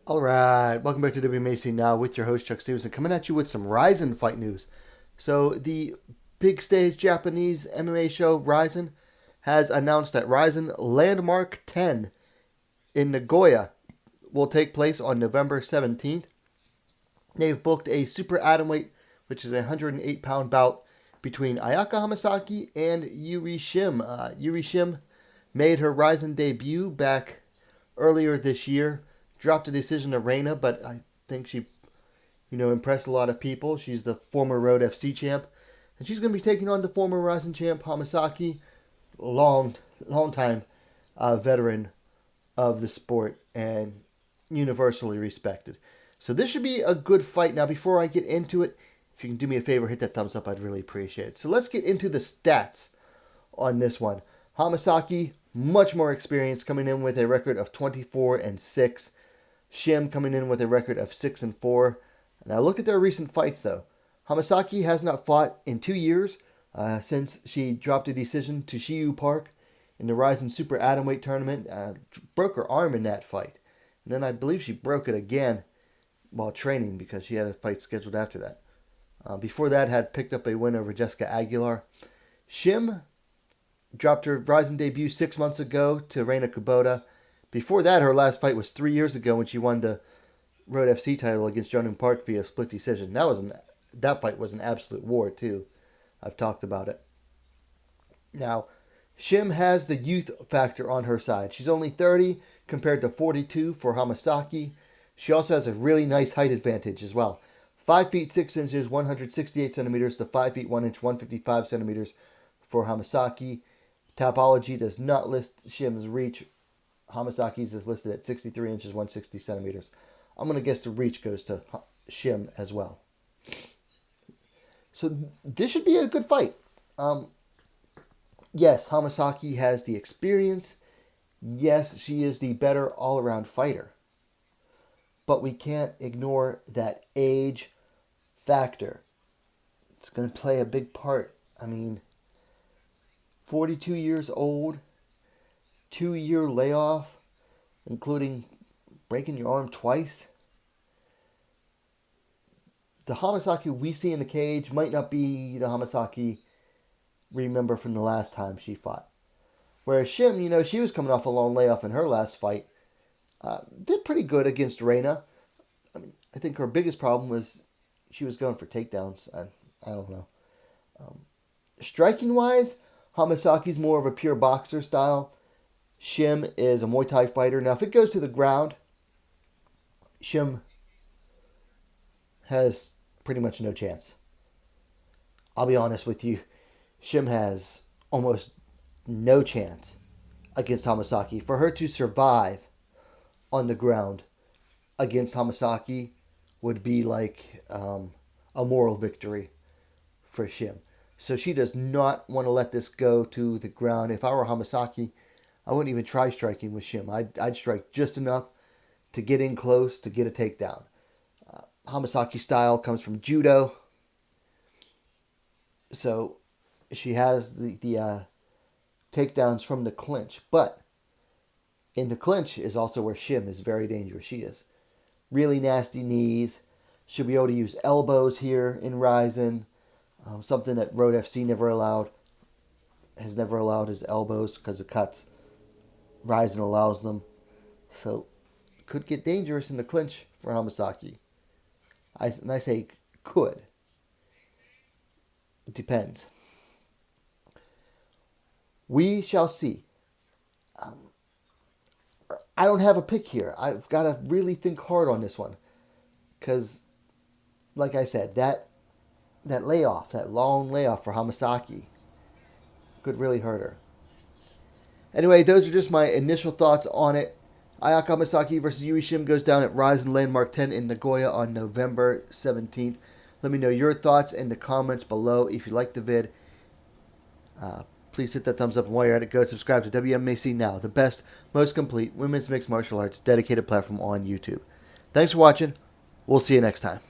All right, welcome back to WMAC Now with your host Chuck Stevenson, coming at you with some RIZIN fight news. So the big stage Japanese MMA show RIZIN has announced that RIZIN Landmark 10 in Nagoya will take place on November 17th. They've booked a super atomweight, which is a 108-pound bout between Ayaka Hamasaki and Shim. Shim made her RIZIN debut back earlier this year. Dropped a decision to Reina, but I think she, impressed a lot of people. She's the former Road FC champ, and she's going to be taking on the former RIZIN champ Hamasaki, long time veteran of the sport and universally respected. So this should be a good fight. Now, before I get into it, if you can do me a favor, hit that thumbs up. I'd really appreciate it. So let's get into the stats on this one. Hamasaki, much more experience, coming in with a record of 24-6. Shim coming in with a record of 6-4. Now look at their recent fights though. Hamasaki has not fought in 2 years since she dropped a decision to Shiyu Park in the RIZIN Super Atomweight tournament. Broke her arm in that fight. And then I believe she broke it again while training because she had a fight scheduled after that. Before that, had picked up a win over Jessica Aguilar. Shim dropped her RIZIN debut 6 months ago to Reina Kubota. Before that, her last fight was 3 years ago when she won the Road FC title against Jong Park via split decision. That fight was an absolute war too. I've talked about it. Now, Shim has the youth factor on her side. She's only 30 compared to 42 for Hamasaki. She also has a really nice height advantage as well. 5 feet 6 inches, 168 centimeters to 5 feet 1 inch, 155 centimeters for Hamasaki. Tapology does not list Shim's reach. Hamasaki's is listed at 63 inches, 160 centimeters. I'm going to guess the reach goes to Shim as well. So this should be a good fight. Yes, Hamasaki has the experience. Yes, she is the better all-around fighter. But we can't ignore that age factor. It's going to play a big part. 42 years old, 2-year layoff, including breaking your arm twice. The Hamasaki we see in the cage might not be the Hamasaki we remember from the last time she fought. Whereas Shim, she was coming off a long layoff in her last fight. Did pretty good against Reina. I think her biggest problem was she was going for takedowns. I don't know. Striking-wise, Hamasaki's more of a pure boxer style. Shim is a Muay Thai fighter. Now, if it goes to the ground, Shim has pretty much no chance. I'll be honest with you. Shim has almost no chance against Hamasaki. For her to survive on the ground against Hamasaki would be like a moral victory for Shim. So she does not want to let this go to the ground. If I were Hamasaki, I wouldn't even try striking with Shim. I'd strike just enough to get in close to get a takedown. Hamasaki style comes from judo. So she has the takedowns from the clinch. But in the clinch is also where Shim is very dangerous. She is really nasty knees. She'll be able to use elbows here in RIZIN. Something that Road FC has never allowed his elbows because of cuts. RIZIN allows them. So, could get dangerous in the clinch for Hamasaki. I say could. It depends. We shall see. I don't have a pick here. I've got to really think hard on this one. Because, like I said, that layoff, that long layoff for Hamasaki could really hurt her. Anyway, those are just my initial thoughts on it. Ayaka Hamasaki versus Shim goes down at RIZIN Landmark 10 in Nagoya on November 17th. Let me know your thoughts in the comments below. If you liked the vid, please hit that thumbs up. And while you're at it, go subscribe to WMAC Now, the best, most complete women's mixed martial arts dedicated platform on YouTube. Thanks for watching. We'll see you next time.